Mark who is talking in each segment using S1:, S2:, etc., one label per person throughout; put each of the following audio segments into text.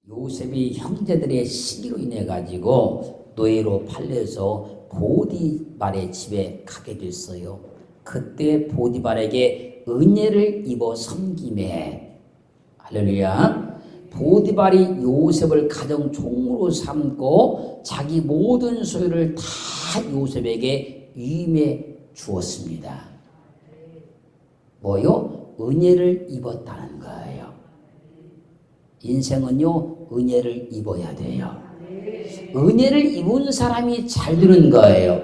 S1: 요셉이 형제들의 시기로 인해 가지고 노예로 팔려서 보디발의 집에 가게 됐어요. 그때 보디발에게 은혜를 입어 섬김에 할렐루야. 보디발이 요셉을 가정 종으로 삼고 자기 모든 소유를 다 요셉에게 위임해 주었습니다. 뭐요? 은혜를 입었다는 거예요. 인생은요, 은혜를 입어야 돼요. 은혜를 입은 사람이 잘 되는 거예요.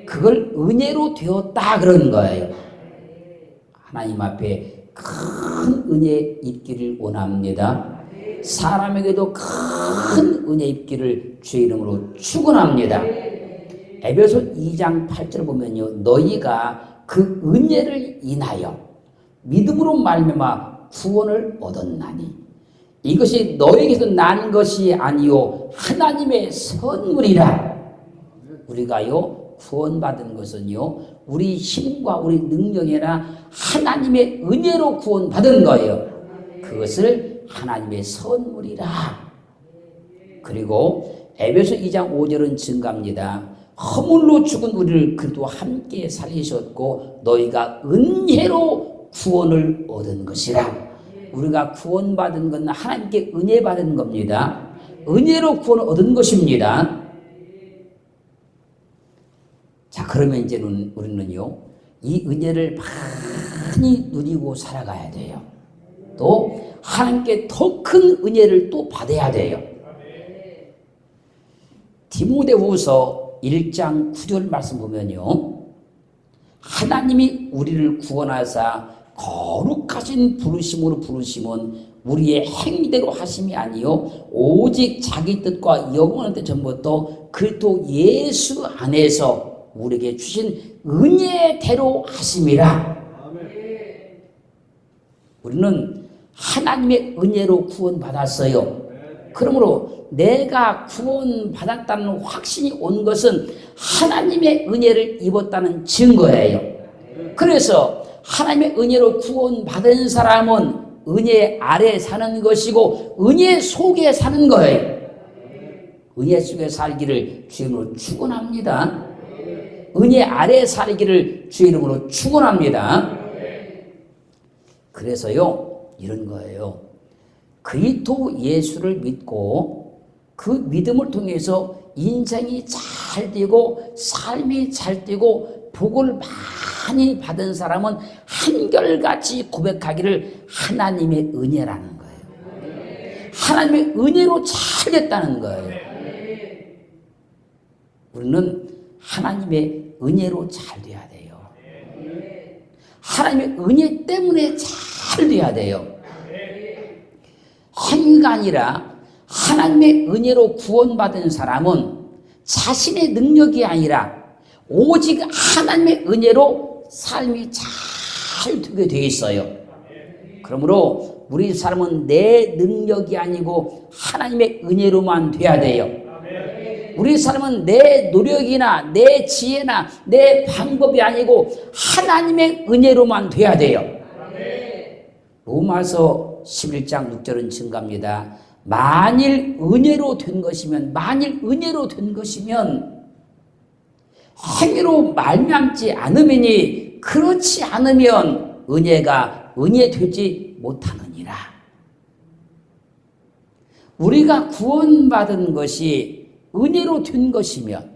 S1: 그걸 은혜로 되었다 그런 거예요. 하나님 앞에 큰 은혜 입기를 원합니다. 사람에게도 큰 은혜 입기를 주의 이름으로 축원합니다. 에베소 2장 8절 보면요, 너희가 그 은혜를 인하여 믿음으로 말미암아 구원을 얻었나니 이것이 너에게서 난 것이 아니요 하나님의 선물이라. 우리가요 구원받은 것은요 우리 힘과 우리 능력이나 하나님의 은혜로 구원받은 거예요. 그것을 하나님의 선물이라. 그리고 에베소 2장 5절은 증가합니다. 허물로 죽은 우리를 그리스도와 함께 살리셨고 너희가 은혜로 구원을 얻은 것이라. 우리가 구원받은 건 하나님께 은혜 받은 겁니다. 은혜로 구원을 얻은 것입니다. 자, 그러면 이제 우리는요 이 은혜를 많이 누리고 살아가야 돼요. 또 하나님께 더 큰 은혜를 또 받아야 돼요. 디모데후서 1장 9절 말씀 보면요, 하나님이 우리를 구원하사 거룩하신 부르심으로 부르심은 우리의 행위대로 하심이 아니요 오직 자기 뜻과 영원한 뜻 전부터 그리스도 예수 안에서 우리에게 주신 은혜대로 하심이라. 우리는 하나님의 은혜로 구원받았어요. 그러므로 내가 구원받았다는 확신이 온 것은 하나님의 은혜를 입었다는 증거예요. 그래서 하나님의 은혜로 구원받은 사람은 은혜 아래 사는 것이고 은혜 속에 사는 거예요. 은혜 속에 살기를 주의 이름으로 축원합니다. 은혜 아래 살기를 주의 이름으로 축원합니다. 그래서요 이런 거예요. 그리스도 예수를 믿고 그 믿음을 통해서 인생이 잘 되고 삶이 잘 되고 복을 많이 받은 사람은 한결같이 고백하기를 하나님의 은혜라는 거예요. 하나님의 은혜로 잘 됐다는 거예요. 우리는 하나님의 은혜로 잘 돼야 돼요. 하나님의 은혜 때문에 잘 돼야 돼요. 행위가 아니라 하나님의 은혜로 구원받은 사람은 자신의 능력이 아니라 오직 하나님의 은혜로 삶이 잘 되게 되어 있어요. 그러므로 우리 삶은 내 능력이 아니고 하나님의 은혜로만 돼야 돼요. 우리 삶은 내 노력이나 내 지혜나 내 방법이 아니고 하나님의 은혜로만 돼야 돼요. 로마서 11장 6절은 증가합니다. 만일 은혜로 된 것이면 행위로 말미암지 않으면 그렇지 않으면 은혜가 은혜되지 못하느니라. 우리가 구원받은 것이 은혜로 된 것이면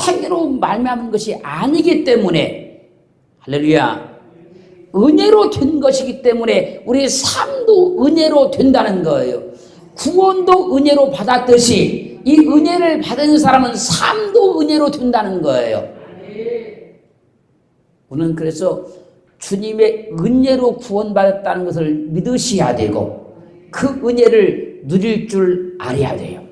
S1: 행위로 말미암은 것이 아니기 때문에 할렐루야 은혜로 된 것이기 때문에 우리 삶도 은혜로 된다는 거예요. 구원도 은혜로 받았듯이 이 은혜를 받은 사람은 삶도 은혜로 된다는 거예요. 우리는 그래서 주님의 은혜로 구원받았다는 것을 믿으셔야 되고 그 은혜를 누릴 줄 알아야 돼요.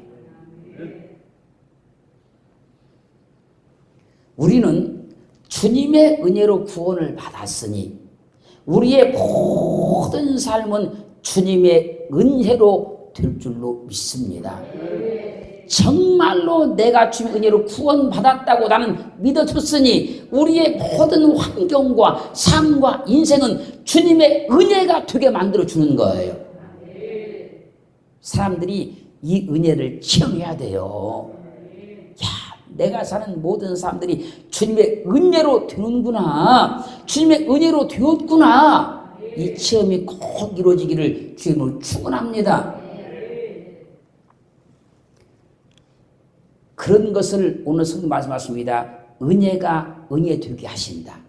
S1: 우리는 주님의 은혜로 구원을 받았으니 우리의 모든 삶은 주님의 은혜로 될 줄로 믿습니다. 정말로 내가 주님의 은혜로 구원받았다고 나는 믿어졌으니 우리의 모든 환경과 삶과 인생은 주님의 은혜가 되게 만들어주는 거예요. 사람들이 이 은혜를 체험해야 돼요. 야, 내가 사는 모든 사람들이 주님의 은혜로 되는구나. 주님의 은혜로 되었구나. 이 체험이 꼭 이루어지기를 주님을 축원합니다. 그런 것을 오늘 성경 말씀하십니다. 은혜가 은혜 되게 하신다.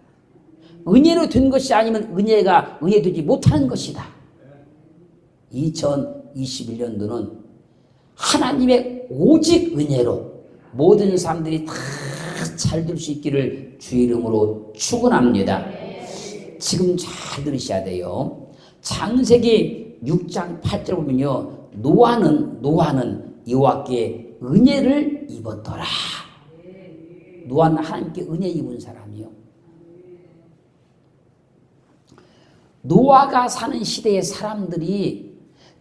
S1: 은혜로 된 것이 아니면 은혜가 은혜 되지 못하는 것이다. 2021년도는 하나님의 오직 은혜로 모든 사람들이 다 잘 될 수 있기를 주의 이름으로 축원합니다. 지금 잘 들으셔야 돼요. 창세기 6장 8절 보면요. 노아는 여호와께 은혜를 입었더라. 노아는 하나님께 은혜 입은 사람이요. 노아가 사는 시대의 사람들이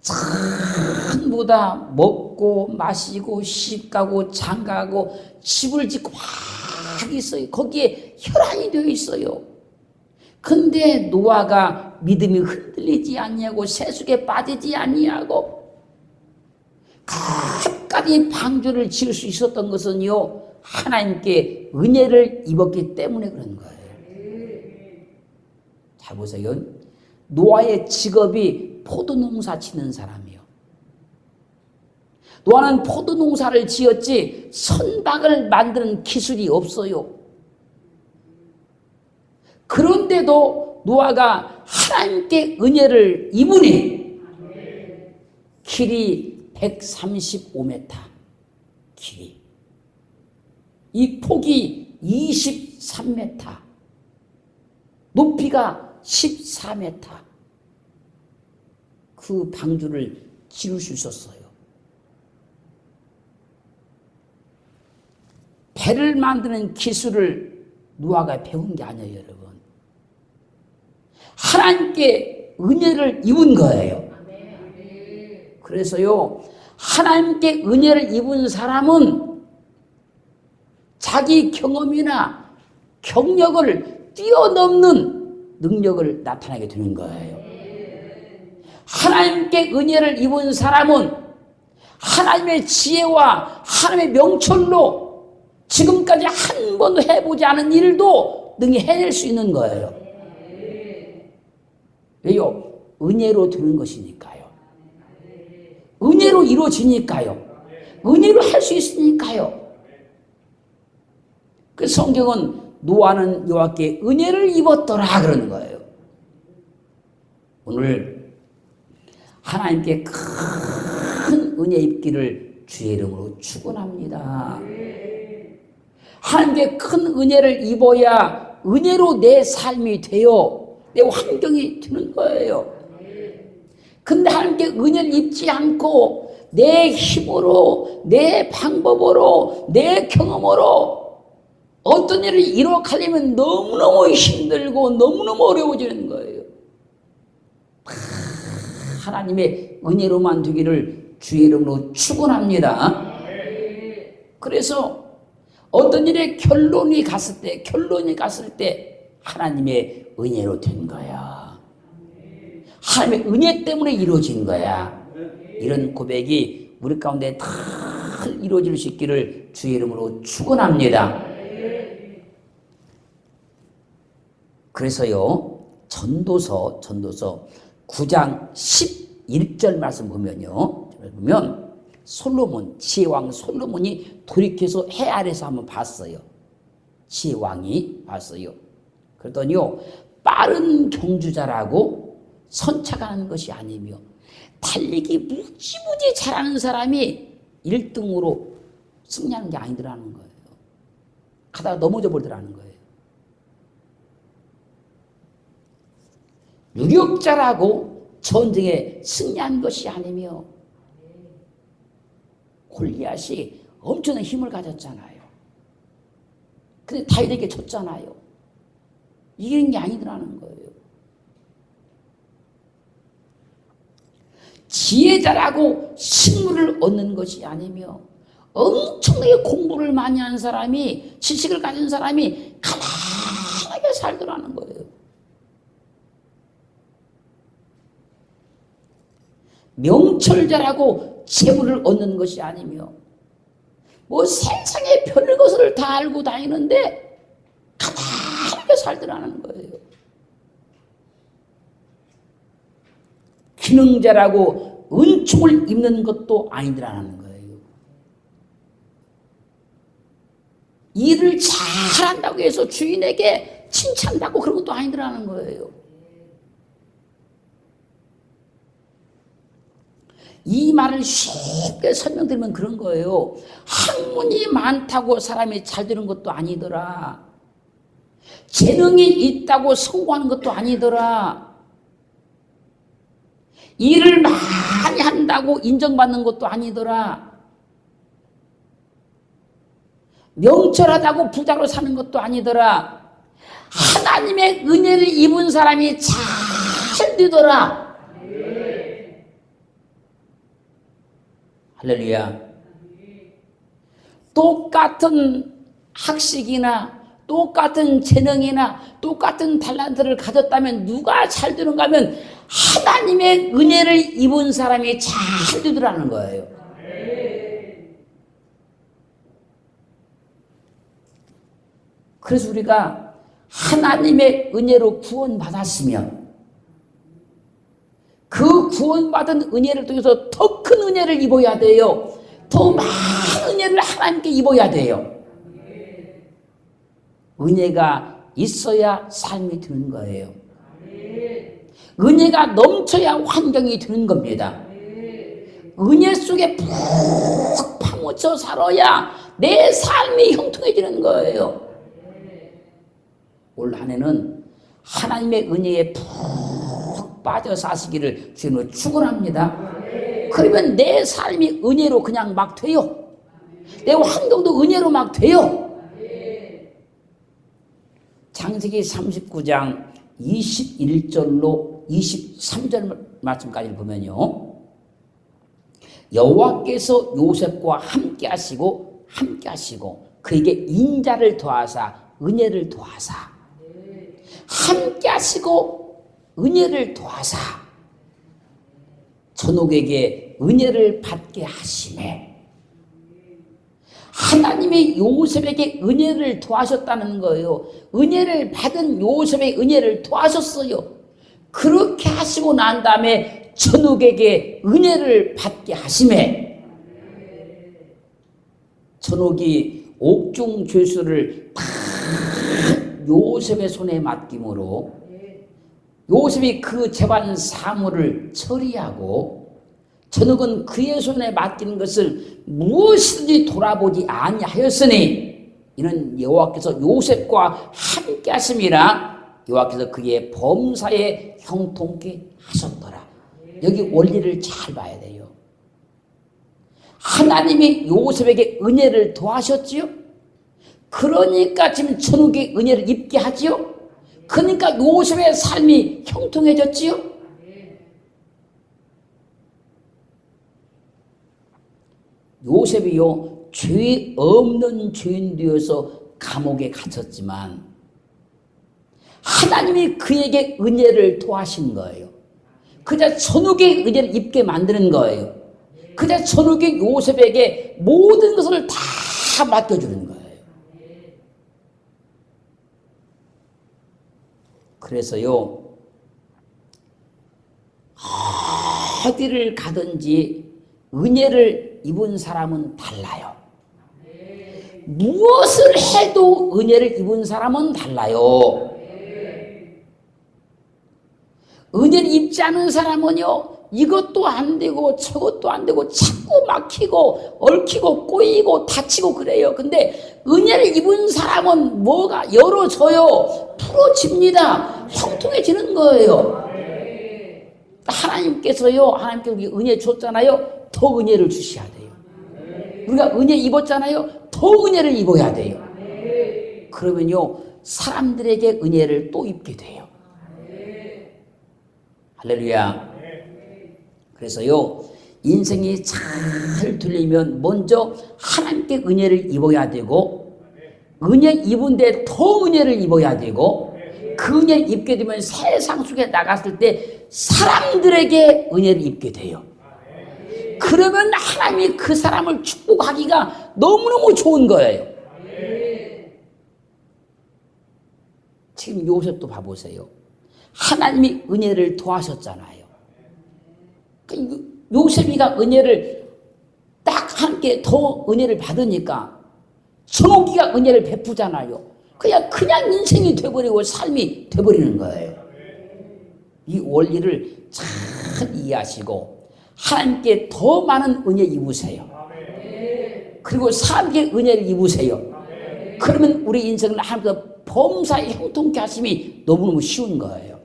S1: 전부 다 먹고 마시고 시집가고 장가가고 집을 짓고 막 있어요. 거기에 혈안이 되어 있어요. 근데 노아가 믿음이 흔들리지 아니하고 세속에 빠지지 아니하고 끝까지 방주를 지을 수 있었던 것은요, 하나님께 은혜를 입었기 때문에 그런 거예요. 잘 보세요. 노아의 직업이 포도농사 짓는 사람이요. 노아는 포도농사를 지었지 선박을 만드는 기술이 없어요. 그런데도 노아가 하나님께 은혜를 입으니 길이 135m, 길이. 이 폭이 23m, 높이가 14m. 그 방주를 지을 수 있었어요. 배를 만드는 기술을 노아가 배운 게 아니에요, 여러분. 하나님께 은혜를 입은 거예요. 그래서요, 하나님께 은혜를 입은 사람은 자기 경험이나 경력을 뛰어넘는 능력을 나타내게 되는 거예요. 하나님께 은혜를 입은 사람은 하나님의 지혜와 하나님의 명철로 지금까지 한 번도 해보지 않은 일도 능히 해낼 수 있는 거예요. 왜요? 은혜로 되는 것이니까요. 은혜로 이루어지니까요. 은혜로 할 수 있으니까요. 그 성경은 노아는 여호와께 은혜를 입었더라 그러는 거예요. 오늘 하나님께 큰 은혜 입기를 주의 이름으로 축원합니다. 하나님께 큰 은혜를 입어야 은혜로 내 삶이 되어 내 환경이 되는 거예요. 근데 하나님께 은혜를 입지 않고 내 힘으로, 내 방법으로, 내 경험으로 어떤 일을 이뤄가려면 너무너무 힘들고 너무너무 어려워지는 거예요. 하나님의 은혜로만 되기를 주의 이름으로 축원합니다. 그래서 어떤 일에 결론이 갔을 때 하나님의 은혜로 된 거야. 하나님의 은혜 때문에 이루어진 거야. 이런 고백이 우리 가운데 다 이루어질 수 있기를 주의 이름으로 축원합니다. 그래서요, 전도서 9장 11절 말씀 보면요, 솔로몬, 지혜왕 솔로몬이 돌이켜서 해 아래서 한번 봤어요. 지혜왕이 봤어요. 그랬더니요, 빠른 경주자라고 선착하는 것이 아니며 달리기 무지무지 잘하는 사람이 1등으로 승리하는 게 아니더라는 거예요. 가다가 넘어져 버리더라는 거예요. 유력자라고 전쟁에 승리한 것이 아니며 골리앗이 엄청난 힘을 가졌잖아요. 근데 다윗에게 졌잖아요. 이기는 게 아니더라는 거예요. 지혜자라고 식물을 얻는 것이 아니며 엄청나게 공부를 많이 한 사람이, 지식을 가진 사람이 가난하게 살더라는 거예요. 명철자라고 재물을 얻는 것이 아니며 뭐 세상에 별것을 다 알고 다니는데 가난하게 살더라는 거예요. 기능자라고 은총을 입는 것도 아니더라는 거예요. 일을 잘한다고 해서 주인에게 칭찬받고 그런 것도 아니더라는 거예요. 이 말을 쉽게 설명드리면 그런 거예요. 학문이 많다고 사람이 잘 되는 것도 아니더라. 재능이 있다고 성공하는 것도 아니더라. 일을 많이 한다고 인정받는 것도 아니더라. 명철하다고 부자로 사는 것도 아니더라. 하나님의 은혜를 입은 사람이 잘 되더라. 할렐루야. 똑같은 학식이나 똑같은 재능이나 똑같은 탤런트를 가졌다면 누가 잘 되는가 하면 하나님의 은혜를 입은 사람이 잘 되더라는 거예요. 그래서 우리가 하나님의 은혜로 구원받았으면 그 구원받은 은혜를 통해서 더 큰 은혜를 입어야 돼요. 더 많은 은혜를 하나님께 입어야 돼요. 은혜가 있어야 삶이 되는 거예요. 은혜가 넘쳐야 환경이 되는 겁니다. 은혜 속에 푹 파묻혀 살아야 내 삶이 형통해지는 거예요. 올 한 해는 하나님의 은혜에 푹 빠져 사시기를 주님으로 축원합니다. 그러면 내 삶이 은혜로 그냥 막 돼요. 내 환경도 은혜로 막 돼요. 창세기 39장 21절로 23절 말씀까지 보면요. 여호와께서 요셉과 함께 하시고 그에게 인자를 더하사 은혜를 더하사 함께 하시고 은혜를 더하사 전옥에게 은혜를 받게 하시네. 하나님이 요셉에게 은혜를 더하셨다는 거예요. 은혜를 받은 요셉의 은혜를 더하셨어요. 그렇게 하시고 난 다음에 전옥에게 은혜를 받게 하시네. 전옥이 옥중 죄수를 다 요셉의 손에 맡김으로 요셉이 그 재반 사물을 처리하고 전옥은 그의 손에 맡기는 것을 무엇이든지 돌아보지 아니하였으니 이는 여호와께서 요셉과 함께 하심이라 여호와께서 그의 범사에 형통케 하셨더라. 여기 원리를 잘 봐야 돼요. 하나님이 요셉에게 은혜를 더하셨지요. 그러니까 지금 전옥의 은혜를 입게 하지요. 그러니까 요셉의 삶이 형통해졌지요. 요셉이요 죄 없는 죄인 되어서 감옥에 갇혔지만 하나님이 그에게 은혜를 더하신 거예요. 그저 전옥의 은혜를 입게 만드는 거예요. 그저 전옥의 요셉에게 모든 것을 다 맡겨주는 거예요. 그래서요 어디를 가든지 은혜를 입은 사람은 달라요. 무엇을 해도 은혜를 입은 사람은 달라요. 은혜를 입지 않은 사람은요 이것도 안 되고 저것도 안 되고 자꾸 막히고 얽히고 꼬이고 다치고 그래요. 근데 은혜를 입은 사람은 뭐가 열어져요. 풀어집니다. 형통해지는 거예요. 하나님께서요 하나님께 우리 은혜 줬잖아요. 더 은혜를 주셔야 돼요. 우리가 은혜 입었잖아요. 더 은혜를 입어야 돼요. 그러면요 사람들에게 은혜를 또 입게 돼요. 할렐루야. 그래서요 인생이 잘 되려면 먼저 하나님께 은혜를 입어야 되고 은혜 입은데 더 은혜를 입어야 되고 그 은혜를 입게 되면 세상 속에 나갔을 때 사람들에게 은혜를 입게 돼요. 그러면 하나님이 그 사람을 축복하기가 너무너무 좋은 거예요. 지금 요셉도 봐보세요. 하나님이 은혜를 더하셨잖아요. 요셉이가 은혜를 딱 함께 더 은혜를 받으니까 천옥이가 은혜를 베푸잖아요. 그냥 인생이 돼버리고 삶이 돼버리는 거예요. 이 원리를 잘 이해하시고 하나님께 더 많은 은혜 입으세요. 그리고 사람에게 은혜를 입으세요. 그러면 우리 인생을 하나님께서 범사에 형통케 하심이 너무너무 쉬운 거예요.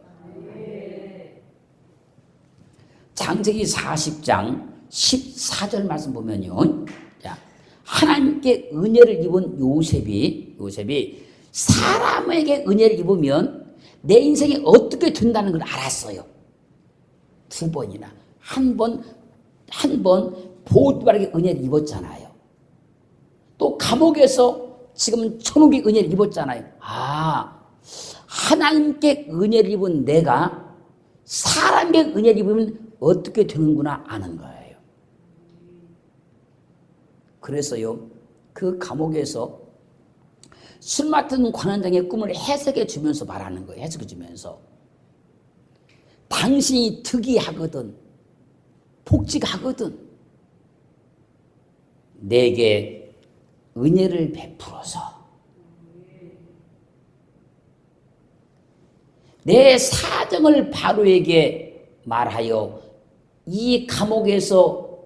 S1: 창세기 40장 14절 말씀 보면요. 자, 하나님께 은혜를 입은 요셉이 사람에게 은혜를 입으면 내 인생이 어떻게 된다는 걸 알았어요. 두 번이나. 한 번 보호바르게 은혜를 입었잖아요. 또 감옥에서 지금 천국의 은혜를 입었잖아요. 하나님께 은혜를 입은 내가 사람에게 은혜를 입으면 어떻게 되는구나 아는 거예요. 그래서요, 그 감옥에서 술 맡은 관원장의 꿈을 해석해 주면서 말하는 거예요. 해석해 주면서. 당신이 득이하거든, 복직하거든, 내게 은혜를 베풀어서 내 사정을 바로에게 말하여 이 감옥에서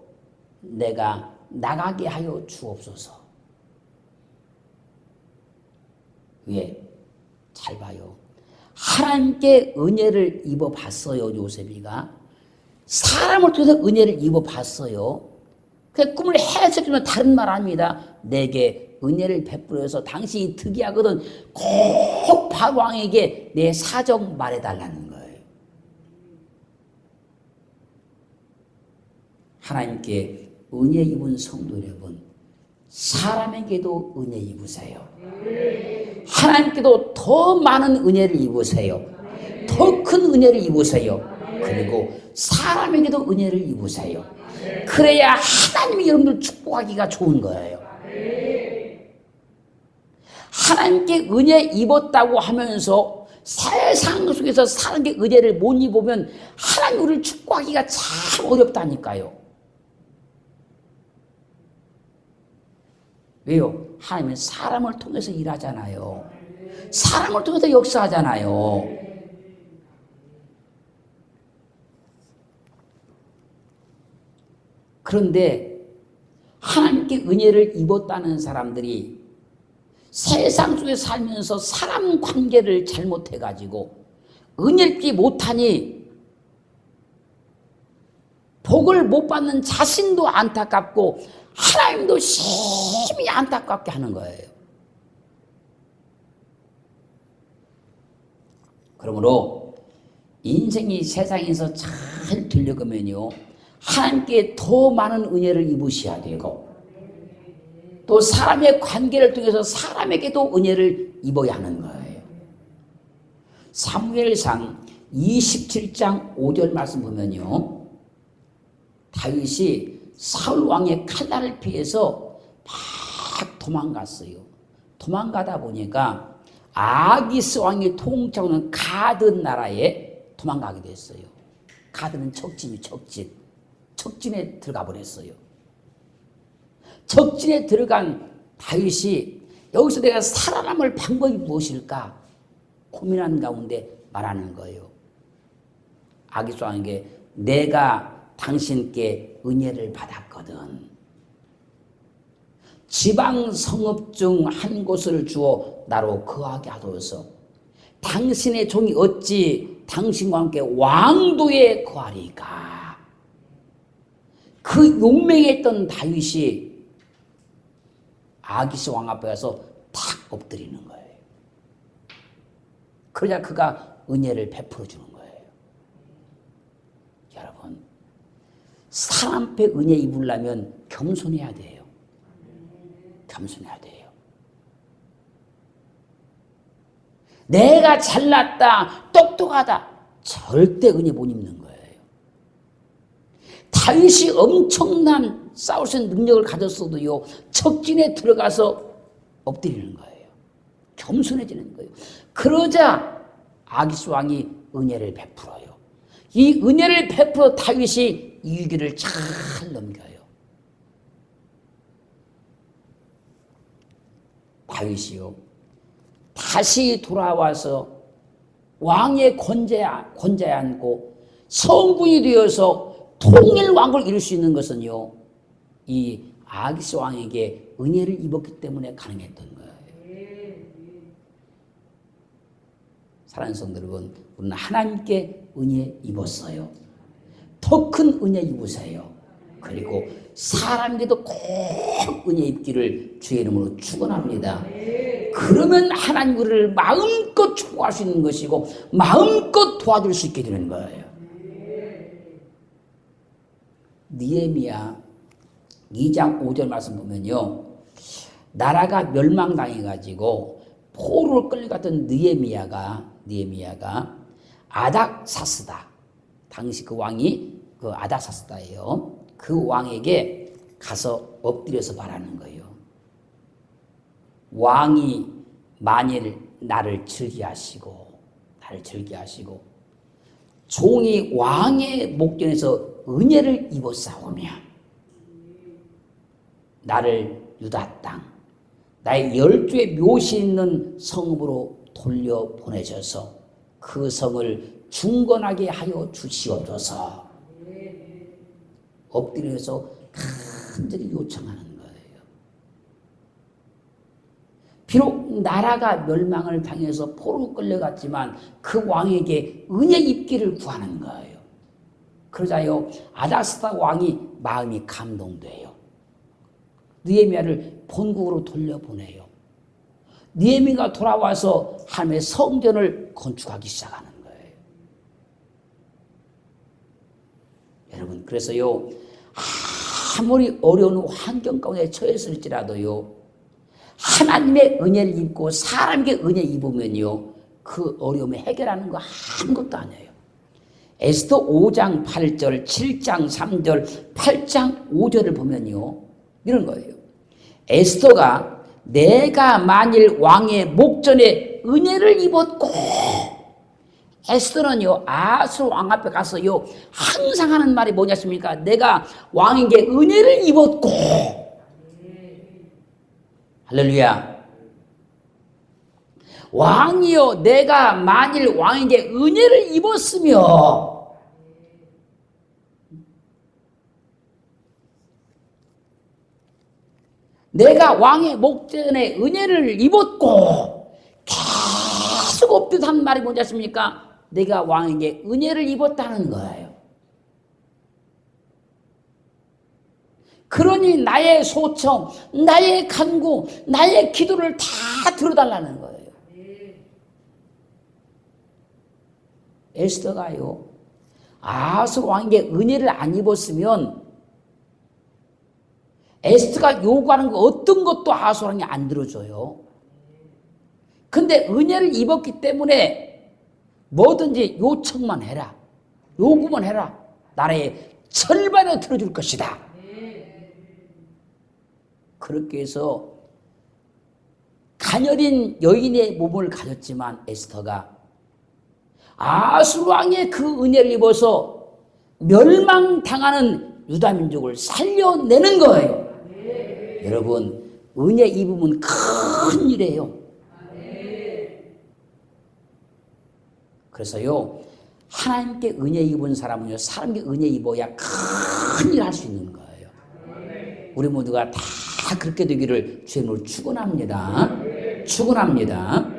S1: 내가 나가게 하여 주옵소서. 왜? 잘 봐요. 하나님께 은혜를 입어봤어요. 요셉이가 사람을 통해서 은혜를 입어봤어요. 그 꿈을 해석하면 다른 말 아닙니다. 내게 은혜를 베풀어서 당신이 득이하거든 꼭 바로왕에게 내 사정 말해달라는 거예요. 하나님께 은혜 입은 성도 여러분, 사람에게도 은혜 입으세요. 하나님께도 더 많은 은혜를 입으세요. 더 큰 은혜를 입으세요. 그리고 사람에게도 은혜를 입으세요. 그래야 하나님이 여러분들 축복하기가 좋은 거예요. 하나님께 은혜 입었다고 하면서 세상 속에서 사람에게 은혜를 못 입으면 하나님 우리를 축복하기가 참 어렵다니까요. 왜요? 하나님은 사람을 통해서 일하잖아요. 사람을 통해서 역사하잖아요. 그런데 하나님께 은혜를 입었다는 사람들이 세상 속에 살면서 사람 관계를 잘못해가지고 은혜를 입지 못하니 복을 못 받는 자신도 안타깝고 하나님도 심히 안타깝게 하는 거예요. 그러므로 인생이 세상에서 잘 되려면요, 하나님께 더 많은 은혜를 입으셔야 되고 또 사람의 관계를 통해서 사람에게도 은혜를 입어야 하는 거예요. 사무엘상 27장 5절 말씀 보면요, 다윗이 사울 왕의 칼날을 피해서 막 도망갔어요. 도망가다 보니까 아기스 왕이 통치하는 가드 나라에 도망가게 됐어요. 가드는 적진이 적진에 들어가 버렸어요. 적진에 들어간 다윗이 여기서 내가 살아남을 방법이 무엇일까 고민한 가운데 말하는 거예요. 아기스 왕에게 내가 당신께 은혜를 받았거든. 지방 성읍 중 한 곳을 주어 나로 거하게 하소서. 당신의 종이 어찌 당신과 함께 왕도에 거하리까. 그 용맹에 있던 다윗이 아기스 왕 앞에 가서 탁 엎드리는 거예요. 그러자 그가 은혜를 베풀어 주는 거예요. 여러분, 사람 앞에 은혜 입으려면 겸손해야 돼요. 겸손해야 돼요. 내가 잘났다, 똑똑하다, 절대 은혜 못 입는 거예요. 다윗이 엄청난 싸울 수 있는 능력을 가졌어도요, 적진에 들어가서 엎드리는 거예요. 겸손해지는 거예요. 그러자 아기스 왕이 은혜를 베풀어요. 이 은혜를 베풀어 다윗이 이 위기를 잘 넘겨요. 다윗이요, 다시 돌아와서 왕의 권좌에 앉고 성군이 되어서 통일 왕국을 이룰 수 있는 것은요, 이 아기스 왕에게 은혜를 입었기 때문에 가능했던 거예요. 사랑하는 성도 여러분, 우리는 하나님께 은혜 입었어요. 더 큰 은혜 입으세요. 그리고 사람에게도 꼭 은혜 입기를 주의 이름으로 축원합니다. 그러면 하나님 우리를 마음껏 축복할 수 있는 것이고 마음껏 도와줄 수 있게 되는 거예요. 느헤미야 2장 5절 말씀 보면요, 나라가 멸망당해가지고 포로로 끌려갔던 느헤미야가 아닥사스다, 당시 그 왕이 그 아닥사스다예요. 그 왕에게 가서 엎드려서 말하는 거예요. 왕이 만일 나를 즐기하시고 종이 왕의 목전에서 은혜를 입었사오며 나를 유다 땅 나의 12의 묘시 있는 성읍으로 돌려보내셔서 그 성을 중건하게 하여 주시옵소서. 엎드려서 간절히 요청하는 거예요. 비록 나라가 멸망을 당해서 포로 끌려갔지만 그 왕에게 은혜 입기를 구하는 거예요. 그러자요, 아닥사스다 왕이 마음이 감동돼요. 느헤미야를 본국으로 돌려보내요. 느헤미야가 돌아와서 하나님의 성전을 건축하기 시작하는 거예요. 여러분, 그래서요, 아무리 어려운 환경 가운데 처했을지라도요, 하나님의 은혜를 입고 사람에게 은혜 입으면요, 그 어려움을 해결하는 거 아무것도 아니에요. 에스더 5장 8절, 7장 3절, 8장 5절을 보면요, 이런 거예요. 에스더가 내가 만일 왕의 목전에 은혜를 입었고, 에스더는요, 아수르 왕 앞에 가서요, 항상 하는 말이 뭐냐십니까? 내가 왕에게 은혜를 입었고. 할렐루야. 왕이요, 내가 만일 왕에게 은혜를 입었으며, 내가 왕의 목전에 은혜를 입었고, 계속 엎드려 한 말이 뭔지 아십니까? 내가 왕에게 은혜를 입었다는 거예요. 그러니 나의 소청, 나의 간구, 나의 기도를 다 들어달라는 거예요. 에스더가요, 아수르 왕에게 은혜를 안 입었으면 에스더가 요구하는 거 어떤 것도 아수르 왕이 안 들어줘요. 근데 은혜를 입었기 때문에 뭐든지 요청만 해라, 요구만 해라, 나라의 절반을 들어줄 것이다. 그렇게 해서 가녀린 여인의 몸을 가졌지만 에스더가 아수르 왕의 그 은혜를 입어서 멸망당하는 유다 민족을 살려내는 거예요. 여러분, 은혜 입으면 큰 일이에요. 그래서요, 하나님께 은혜 입은 사람은요, 사람께 은혜 입어야 큰 일 할 수 있는 거예요. 우리 모두가 다 그렇게 되기를 주님으로 축원합니다. 축원합니다.